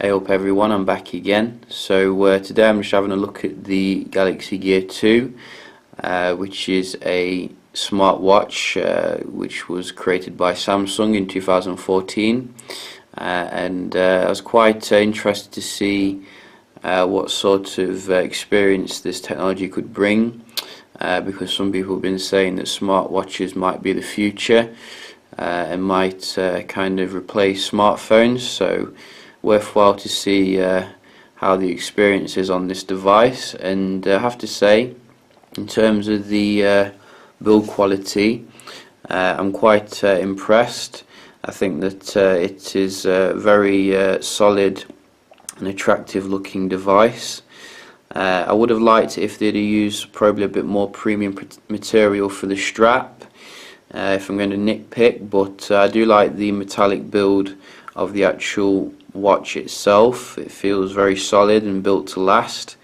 Hey up everyone, I'm back again. So today I'm just having a look at the Galaxy Gear 2, which is a smartwatch which was created by Samsung in 2014, and I was quite interested to see what sort of experience this technology could bring, because some people have been saying that smartwatches might be the future and might kind of replace smartphones. So worthwhile to see how the experience is on this device. And I have to say, in terms of the build quality, I'm quite impressed. I think that it is a very solid and attractive looking device. I would have liked it if they'd used probably a bit more premium material for the strap, if I'm going to nitpick, but I do like the metallic build of the actual watch itself. It feels very solid and built to last,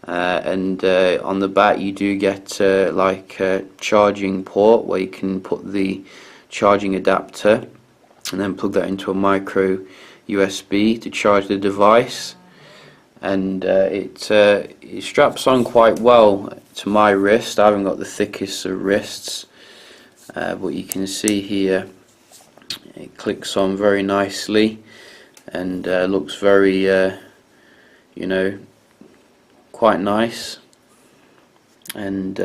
and on the back you do get like a charging port where you can put the charging adapter and then plug that into a micro USB to charge the device, and it straps on quite well to my wrist. I haven't got the thickest of wrists, but you can see here it clicks on very nicely and looks very you know, quite nice. And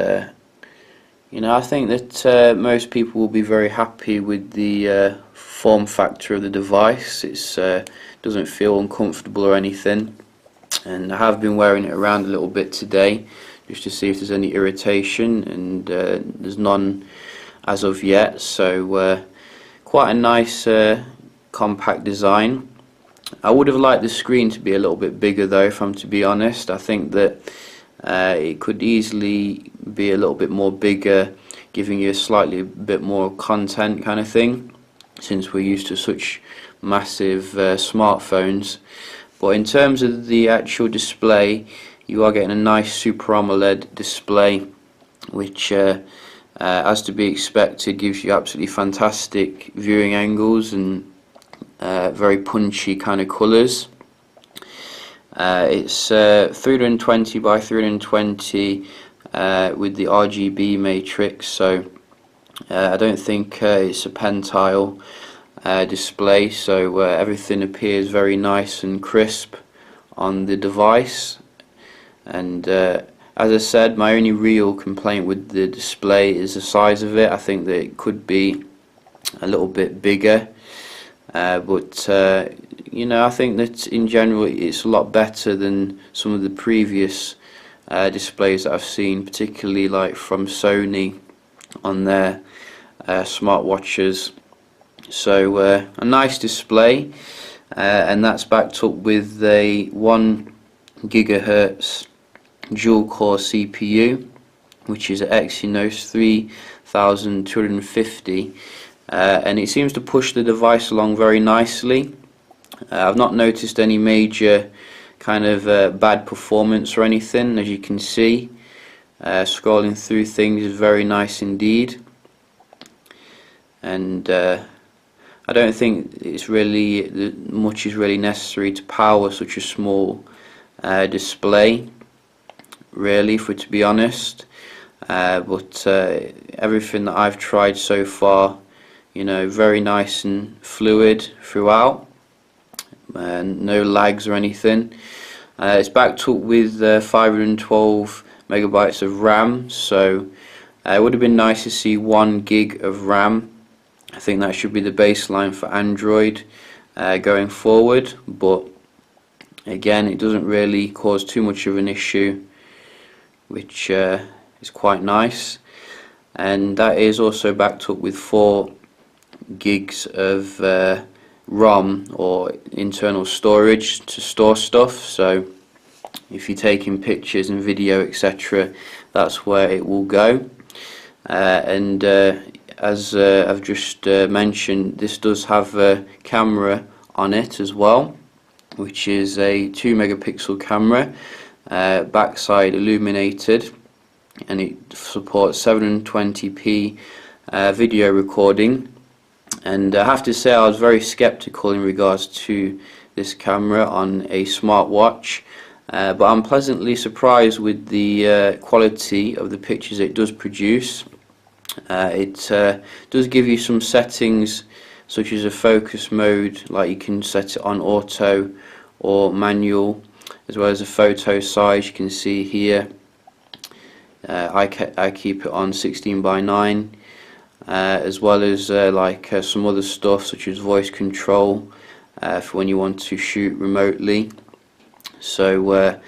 you know, I think that most people will be very happy with the form factor of the device. It doesn't feel uncomfortable or anything, and I have been wearing it around a little bit today just to see if there's any irritation, and there's none as of yet. So quite a nice compact design. I would have liked the screen to be a little bit bigger though, if I'm to be honest. I think that it could easily be a little bit more bigger, giving you a slightly bit more content kind of thing, since we're used to such massive smartphones. But in terms of the actual display, you are getting a nice Super AMOLED display, which as to be expected gives you absolutely fantastic viewing angles and very punchy kind of colours. It's 320 by 320 with the RGB matrix, so I don't think it's a pentile display, so everything appears very nice and crisp on the device. And as I said, my only real complaint with the display is the size of it. I think that it could be a little bit bigger, but you know, I think that in general it's a lot better than some of the previous displays that I've seen, particularly like from Sony on their smartwatches. So a nice display, and that's backed up with a 1 GHz dual core CPU, which is an Exynos 3250, and it seems to push the device along very nicely. I've not noticed any major kind of bad performance or anything. As you can see, scrolling through things is very nice indeed, and I don't think it's really much is really necessary to power such a small display, really, for it to be honest. But everything that I've tried so far, you know, very nice and fluid throughout, and no lags or anything. It's backed up with 512 megabytes of RAM, so it would have been nice to see 1 gig of RAM. I think that should be the baseline for Android going forward, but again, it doesn't really cause too much of an issue, which is quite nice. And that is also backed up with 4 gigs of ROM, or internal storage, to store stuff. So if you're taking pictures and video, etc., that's where it will go. And as I've just mentioned, this does have a camera on it as well, which is a 2 megapixel camera, backside illuminated, and it supports 720p video recording. And I have to say, I was very skeptical in regards to this camera on a smartwatch, but I'm pleasantly surprised with the quality of the pictures it does produce. It does give you some settings such as a focus mode, like you can set it on auto or manual, as well as a photo size. You can see here I keep it on 16:9, as well as some other stuff such as voice control for when you want to shoot remotely. So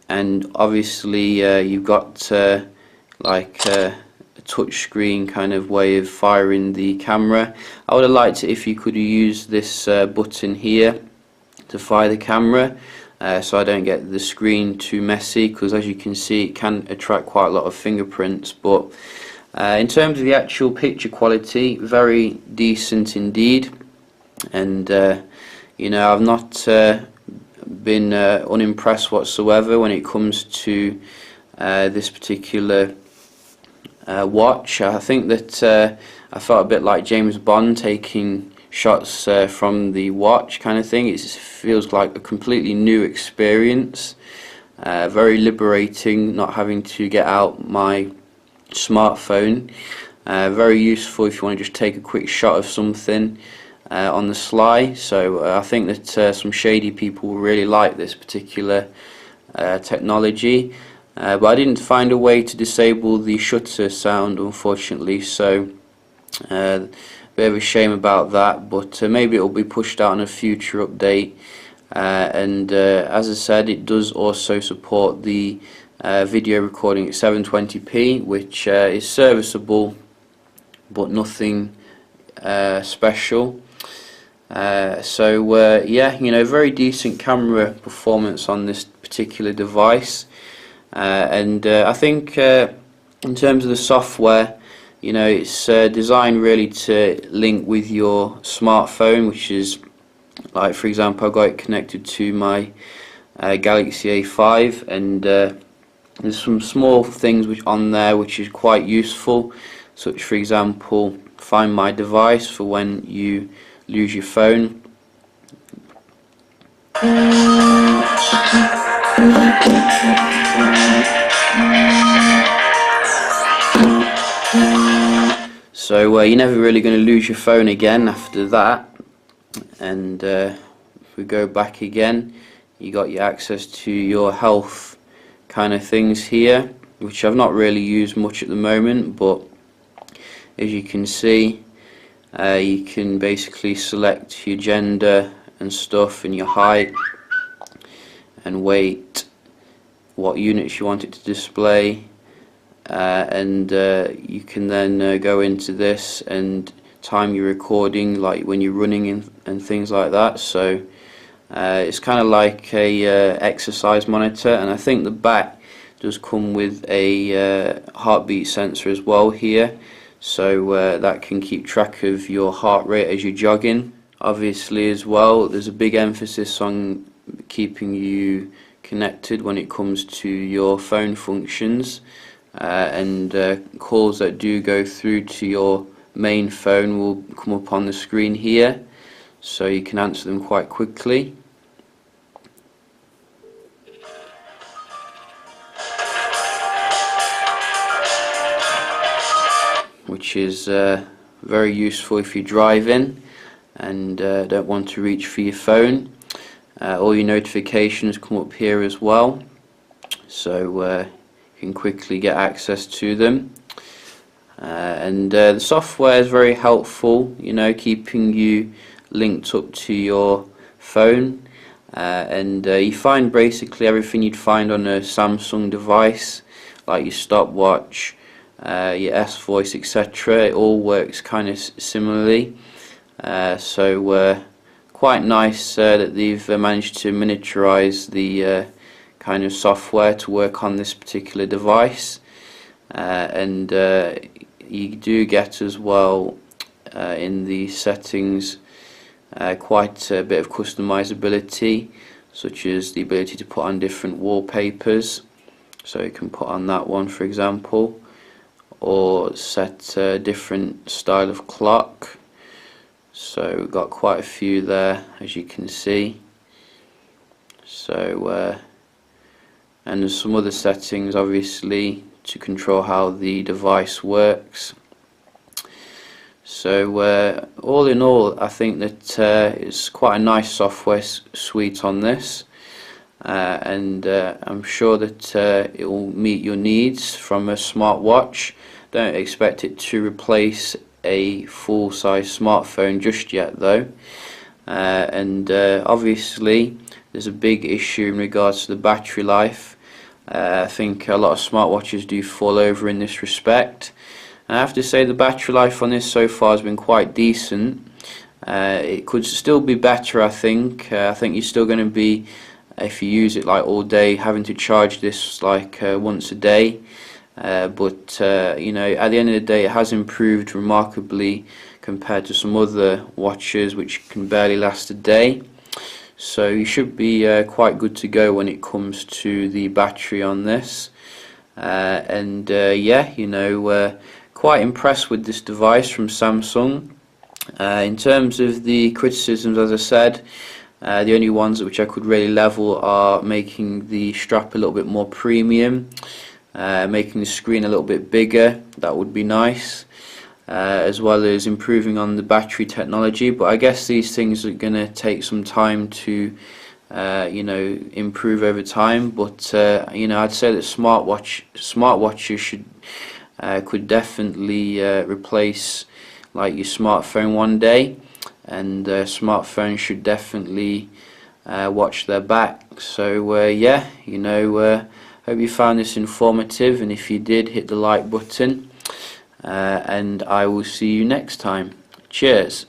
and obviously you've got like a touch screen kind of way of firing the camera. I would have liked it if you could use this button here to fire the camera, so I don't get the screen too messy, because as you can see it can attract quite a lot of fingerprints. But in terms of the actual picture quality, very decent indeed, and you know, I've not been unimpressed whatsoever when it comes to this particular watch. I think that I felt a bit like James Bond taking shots from the watch kind of thing. It feels like a completely new experience, very liberating, not having to get out my smartphone. Very useful if you want to just take a quick shot of something on the sly. So I think that some shady people will really like this particular technology. But I didn't find a way to disable the shutter sound, unfortunately, so a bit of a shame about that, but maybe it will be pushed out in a future update. And as I said, it does also support the video recording at 720p, which is serviceable but nothing special. So yeah, you know, very decent camera performance on this particular device. And I think in terms of the software, you know, it's designed really to link with your smartphone, which is, like for example, I've got it connected to my Galaxy A5, and there's some small things which on there which is quite useful, such for example, find my device for when you lose your phone. So you're never really going to lose your phone again after that. And if we go back again, you got your access to your health kind of things here, which I've not really used much at the moment, but as you can see, you can basically select your gender and stuff, and your height and weight, what units you want it to display, and you can then go into this and time your recording, like when you're running and things like that. So it's kind of like a exercise monitor, and I think the back does come with a heartbeat sensor as well here, so that can keep track of your heart rate as you're jogging. Obviously as well, there's a big emphasis on keeping you connected when it comes to your phone functions, and calls that do go through to your main phone will come up on the screen here, so you can answer them quite quickly. Which is very useful if you're driving and don't want to reach for your phone. All your notifications come up here as well, so you can quickly get access to them. And the software is very helpful, you know, keeping you linked up to your phone, and you find basically everything you'd find on a Samsung device, like your stopwatch, your S-Voice, etc. It all works kind of similarly, so quite nice that they've managed to miniaturize the kind of software to work on this particular device. And you do get as well in the settings quite a bit of customizability, such as the ability to put on different wallpapers, so you can put on that one for example, or set a different style of clock. So we've got quite a few there, as you can see. So and there's some other settings obviously to control how the device works. So all in all, I think that it's quite a nice software suite on this, and I'm sure that it will meet your needs from a smartwatch. Don't expect it to replace a full-size smartphone just yet though, and obviously there's a big issue in regards to the battery life. I think a lot of smartwatches do fall over in this respect. I have to say the battery life on this so far has been quite decent. It could still be better, I think. I think you're still going to be, if you use it like all day, having to charge this like once a day. But you know, at the end of the day, it has improved remarkably compared to some other watches which can barely last a day. So you should be quite good to go when it comes to the battery on this. And yeah, you know, quite impressed with this device from Samsung. In terms of the criticisms, as I said, the only ones which I could really level are making the strap a little bit more premium, making the screen a little bit bigger. That would be nice. As well as improving on the battery technology, but I guess these things are going to take some time to you know, improve over time. But you know, I'd say that smartwatches should could definitely replace like your smartphone one day, and smartphones should definitely watch their back. So yeah, you know, hope you found this informative, and if you did, hit the like button. And I will see you next time. Cheers.